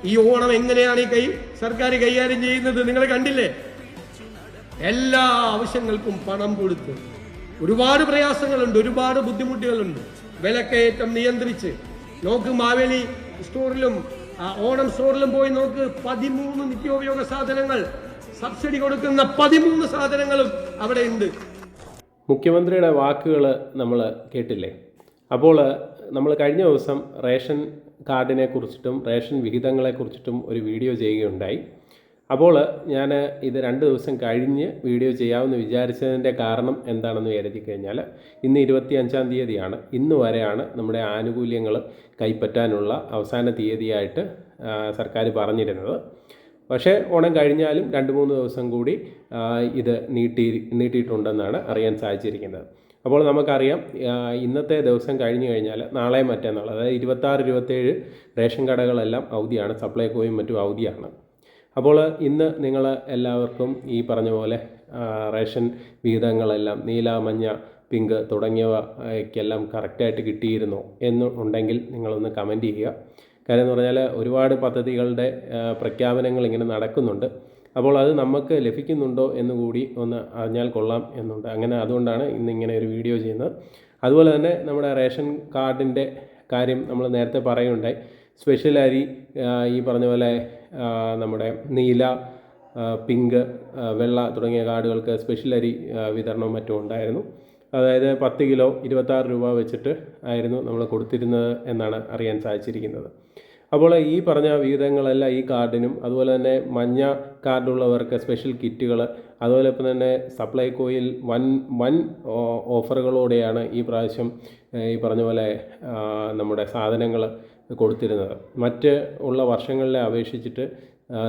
ഈ ഓണം എങ്ങനെയാണ് സർക്കാർ കൈകാര്യം ചെയ്യുന്നത് നിങ്ങൾ കണ്ടില്ലേ? എല്ലാ ആവശ്യങ്ങൾക്കും പണം കൊടുത്ത് ഒരുപാട് പ്രയാസങ്ങളുണ്ട്, ഒരുപാട് ബുദ്ധിമുട്ടുകളുണ്ട്. വിലക്കയറ്റം നിയന്ത്രിച്ച് നോക്ക്, മാവേലി സ്റ്റോറിലും ഓണം സ്റ്റോറിലും പോയി നോക്ക്, 13 നിത്യോപയോഗ സാധനങ്ങൾ സബ്സിഡി കൊടുക്കുന്ന 13 സാധനങ്ങളും അവിടെ ഉണ്ട്. മുഖ്യമന്ത്രിയുടെ വാക്കുകൾ നമ്മൾ കേട്ടില്ലേ? അപ്പോൾ നമ്മൾ കഴിഞ്ഞ ദിവസം റേഷൻ കാർഡിനെ കുറിച്ചിട്ടും റേഷൻ വിഹിതങ്ങളെക്കുറിച്ചിട്ടും ഒരു വീഡിയോ ചെയ്യുകയുണ്ടായി. അപ്പോൾ ഞാൻ ഇത് 2 ദിവസം കഴിഞ്ഞ് വീഡിയോ ചെയ്യാമെന്ന് വിചാരിച്ചതിൻ്റെ കാരണം എന്താണെന്ന് കരുതി കഴിഞ്ഞാൽ, ഇന്ന് 25-ാം തീയതിയാണ്. ഇന്ന് വരെയാണ് നമ്മുടെ ആനുകൂല്യങ്ങൾ കൈപ്പറ്റാനുള്ള അവസാന തീയതിയായിട്ട് സർക്കാർ പറഞ്ഞിരുന്നത്. പക്ഷേ ഓണം കഴിഞ്ഞാലും 2-3 ദിവസം കൂടി ഇത് നീട്ടിയിട്ടുണ്ടെന്നാണ് അറിയാൻ സാധിച്ചിരിക്കുന്നത്. അപ്പോൾ നമുക്കറിയാം, ഇന്നത്തെ ദിവസം കഴിഞ്ഞു കഴിഞ്ഞാൽ നാളെ മറ്റന്നാൾ, അതായത് 26-27 റേഷൻ കടകളെല്ലാം അവധിയാണ്, സപ്ലൈകോയും മറ്റും അവധിയാണ്. അപ്പോൾ ഇന്ന് നിങ്ങൾ എല്ലാവർക്കും ഈ പറഞ്ഞ പോലെ റേഷൻ വിഹിതങ്ങളെല്ലാം നീല, മഞ്ഞ, പിങ്ക് തുടങ്ങിയവയ്ക്കെല്ലാം കറക്റ്റായിട്ട് കിട്ടിയിരുന്നോ എന്നുണ്ടെങ്കിൽ നിങ്ങളൊന്ന് കമൻറ്റ് ചെയ്യുക. കാര്യം എന്ന് പറഞ്ഞാൽ ഒരുപാട് പദ്ധതികളുടെ പ്രഖ്യാപനങ്ങൾ ഇങ്ങനെ നടക്കുന്നുണ്ട്. അപ്പോൾ അത് നമുക്ക് ലഭിക്കുന്നുണ്ടോ എന്നുകൂടി ഒന്ന് അറിഞ്ഞാൽ കൊള്ളാം എന്നുണ്ട്. അതുകൊണ്ടാണ് ഇന്നിങ്ങനെ ഒരു വീഡിയോ ചെയ്യുന്നത്. അതുപോലെ തന്നെ നമ്മുടെ റേഷൻ കാർഡിൻ്റെ കാര്യം നമ്മൾ നേരത്തെ പറയുകയുണ്ടായി. സ്പെഷ്യൽ അരി ഈ പറഞ്ഞ പോലെ നമ്മുടെ നീല, പിങ്ക്, വെള്ള തുടങ്ങിയ കാർഡുകൾക്ക് സ്പെഷ്യൽ അരി വിതരണവും മറ്റും ഉണ്ടായിരുന്നു. അതായത് 10 കിലോ 26 രൂപ വെച്ചിട്ട് ആയിരുന്നു നമ്മൾ കൊടുത്തിരുന്നത് എന്നാണ് അറിയാൻ സാധിച്ചിരിക്കുന്നത്. അപ്പോൾ ഈ പറഞ്ഞ വിഹിതങ്ങളെല്ലാം ഈ കാർഡിനും, അതുപോലെ തന്നെ മഞ്ഞ കാർഡുള്ളവർക്ക് സ്പെഷ്യൽ കിറ്റുകൾ, അതുപോലെ ഇപ്പം തന്നെ സപ്ലൈകോയിൽ വൻ ഓഫറുകളോടെയാണ് ഈ പ്രാവശ്യം ഈ പറഞ്ഞ പോലെ നമ്മുടെ സാധനങ്ങൾ കൊടുത്തിരുന്നത്. മറ്റ് ഉള്ള വർഷങ്ങളിലെ അപേക്ഷിച്ചിട്ട്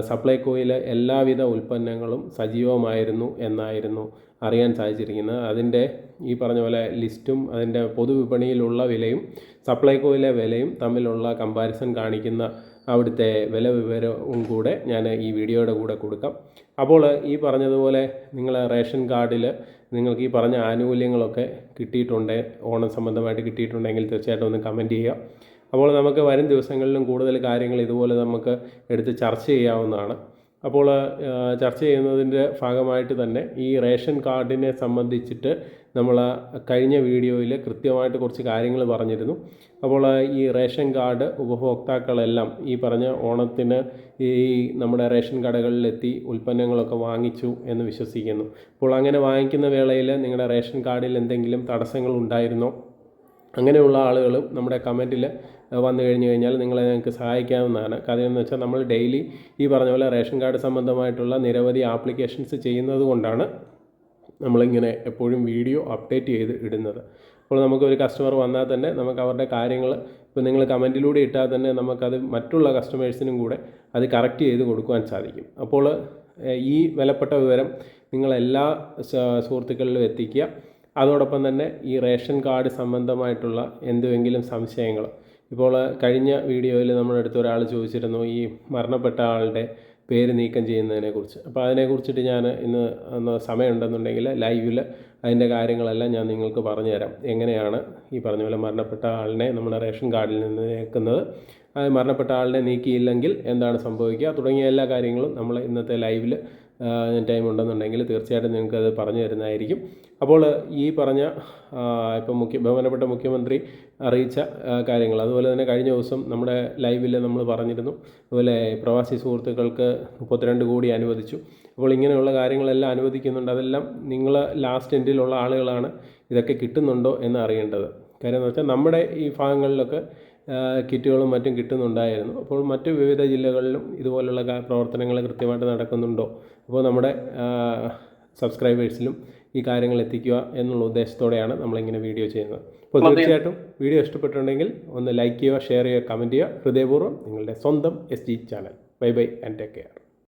സപ്ലൈകോയിലെ എല്ലാവിധ ഉൽപ്പന്നങ്ങളും സജീവമായിരുന്നു എന്നായിരുന്നു അറിയാൻ സാധിച്ചിരിക്കുന്നത്. അതിൻ്റെ ഈ പറഞ്ഞ പോലെ ലിസ്റ്റും അതിൻ്റെ പൊതുവിപണിയിലുള്ള വിലയും സപ്ലൈകോയിലെ വിലയും തമ്മിലുള്ള കമ്പാരിസൺ കാണിക്കുന്ന അവിടുത്തെ വില വിവരവും കൂടെ ഞാൻ ഈ വീഡിയോയുടെ കൂടെ കൊടുക്കാം. അപ്പോൾ ഈ പറഞ്ഞതുപോലെ നിങ്ങൾ റേഷൻ കാർഡിൽ നിങ്ങൾക്ക് ഈ പറഞ്ഞ ആനുകൂല്യങ്ങളൊക്കെ കിട്ടിയിട്ടുണ്ട്, ഓണം സംബന്ധമായിട്ട് കിട്ടിയിട്ടുണ്ടെങ്കിൽ തീർച്ചയായിട്ടും ഒന്ന് കമൻറ്റ് ചെയ്യുക. അപ്പോൾ നമുക്ക് വരും ദിവസങ്ങളിലും കൂടുതൽ കാര്യങ്ങൾ ഇതുപോലെ നമുക്ക് എടുത്ത് ചർച്ച ചെയ്യാവുന്നതാണ്. അപ്പോൾ ചർച്ച ചെയ്യുന്നതിൻ്റെ ഭാഗമായിട്ട് തന്നെ ഈ റേഷൻ കാർഡിനെ സംബന്ധിച്ചിട്ട് നമ്മൾ കഴിഞ്ഞ വീഡിയോയിൽ കൃത്യമായിട്ട് കുറച്ച് കാര്യങ്ങൾ പറഞ്ഞിരുന്നു. അപ്പോൾ ഈ റേഷൻ കാർഡ് ഉപഭോക്താക്കളെല്ലാം ഈ പറഞ്ഞ ഓണത്തിന് ഈ നമ്മുടെ റേഷൻ കടകളിലെത്തി ഉൽപ്പന്നങ്ങളൊക്കെ വാങ്ങിച്ചു എന്ന് വിശ്വസിക്കുന്നു. അപ്പോൾ അങ്ങനെ വാങ്ങിക്കുന്ന വേളയിൽ നിങ്ങളുടെ റേഷൻ കാർഡിൽ എന്തെങ്കിലും തടസ്സങ്ങൾ ഉണ്ടായിരുന്നോ? അങ്ങനെയുള്ള ആളുകളും നമ്മുടെ കമൻറ്റിൽ വന്നു കഴിഞ്ഞാൽ ഞങ്ങൾക്ക് സഹായിക്കാവുന്നതാണ്. കാര്യം എന്ന് വെച്ചാൽ നമ്മൾ ഡെയിലി ഈ പറഞ്ഞ പോലെ റേഷൻ കാർഡ് സംബന്ധമായിട്ടുള്ള നിരവധി ആപ്ലിക്കേഷൻസ് ചെയ്യുന്നത് കൊണ്ടാണ് നമ്മളിങ്ങനെ എപ്പോഴും വീഡിയോ അപ്ഡേറ്റ് ചെയ്ത് ഇടുന്നത്. അപ്പോൾ നമുക്കൊരു കസ്റ്റമർ വന്നാൽ തന്നെ നമുക്ക് അവരുടെ കാര്യങ്ങൾ ഇപ്പോൾ നിങ്ങൾ കമൻറ്റിലൂടെ ഇട്ടാൽ തന്നെ നമുക്കത് മറ്റുള്ള കസ്റ്റമേഴ്സിനും കൂടെ അത് കറക്റ്റ് ചെയ്ത് കൊടുക്കുവാൻ സാധിക്കും. അപ്പോൾ ഈ വിലപ്പെട്ട വിവരം നിങ്ങളെല്ലാ സുഹൃത്തുക്കളിലും എത്തിക്കുക. അതോടൊപ്പം തന്നെ ഈ റേഷൻ കാർഡ് സംബന്ധമായിട്ടുള്ള എന്തെങ്കിലും സംശയങ്ങൾ, ഇപ്പോൾ കഴിഞ്ഞ വീഡിയോയിൽ നമ്മുടെ അടുത്ത് ഒരാൾ ചോദിച്ചിരുന്നു ഈ മരണപ്പെട്ട ആളുടെ പേര് നീക്കം ചെയ്യുന്നതിനെക്കുറിച്ച്. അപ്പോൾ അതിനെക്കുറിച്ചിട്ട് ഞാൻ ഇന്ന് സമയമുണ്ടെന്നുണ്ടെങ്കിൽ ലൈവിൽ അതിൻ്റെ കാര്യങ്ങളെല്ലാം ഞാൻ നിങ്ങൾക്ക് പറഞ്ഞു തരാം. എങ്ങനെയാണ് ഈ പറഞ്ഞ പോലെ മരണപ്പെട്ട ആളിനെ നമ്മുടെ റേഷൻ കാർഡിൽ നിന്ന് നീക്കുന്നത്, മരണപ്പെട്ട ആളിനെ നീക്കിയില്ലെങ്കിൽ എന്താണ് സംഭവിക്കുക തുടങ്ങിയ എല്ലാ കാര്യങ്ങളും നമ്മൾ ഇന്നത്തെ ലൈവിൽ ടൈം ഉണ്ടെന്നുണ്ടെങ്കിൽ തീർച്ചയായിട്ടും നിങ്ങൾക്കത് പറഞ്ഞു തരുന്നതായിരിക്കും. അപ്പോൾ ഈ പറഞ്ഞ ഇപ്പം ബഹുമാനപ്പെട്ട മുഖ്യമന്ത്രി അറിയിച്ച കാര്യങ്ങൾ, അതുപോലെ തന്നെ കഴിഞ്ഞ ദിവസം നമ്മുടെ ലൈവിൽ നമ്മൾ പറഞ്ഞിരുന്നു, അതുപോലെ പ്രവാസി സുഹൃത്തുക്കൾക്ക് 32 കോടി അനുവദിച്ചു. അപ്പോൾ ഇങ്ങനെയുള്ള കാര്യങ്ങളെല്ലാം അനുവദിക്കുന്നുണ്ട്. അതെല്ലാം നിങ്ങൾ ലാസ്റ്റ് എൻഡിലുള്ള ആളുകളാണ് ഇതൊക്കെ കിട്ടുന്നുണ്ടോ എന്ന് അറിയേണ്ടത്. കാര്യം എന്ന് വെച്ചാൽ നമ്മുടെ ഈ ഭാഗങ്ങളിലൊക്കെ കിറ്റുകളും മറ്റും കിട്ടുന്നുണ്ടായിരുന്നു. അപ്പോൾ മറ്റ് വിവിധ ജില്ലകളിലും ഇതുപോലുള്ള പ്രവർത്തനങ്ങൾ കൃത്യമായിട്ട് നടക്കുന്നുണ്ടോ, അപ്പോൾ നമ്മുടെ സബ്സ്ക്രൈബേഴ്സിലും ഈ കാര്യങ്ങൾ എത്തിക്കുക എന്നുള്ള ഉദ്ദേശത്തോടെയാണ് നമ്മളിങ്ങനെ വീഡിയോ ചെയ്യുന്നത്. അപ്പോൾ തീർച്ചയായിട്ടും വീഡിയോ ഇഷ്ടപ്പെട്ടിട്ടുണ്ടെങ്കിൽ ഒന്ന് ലൈക്ക് ചെയ്യുക, ഷെയർ ചെയ്യുക, കമൻറ്റ് ചെയ്യുക. ഹൃദയപൂർവ്വം നിങ്ങളുടെ സ്വന്തം SG channel. Bye bye and take care.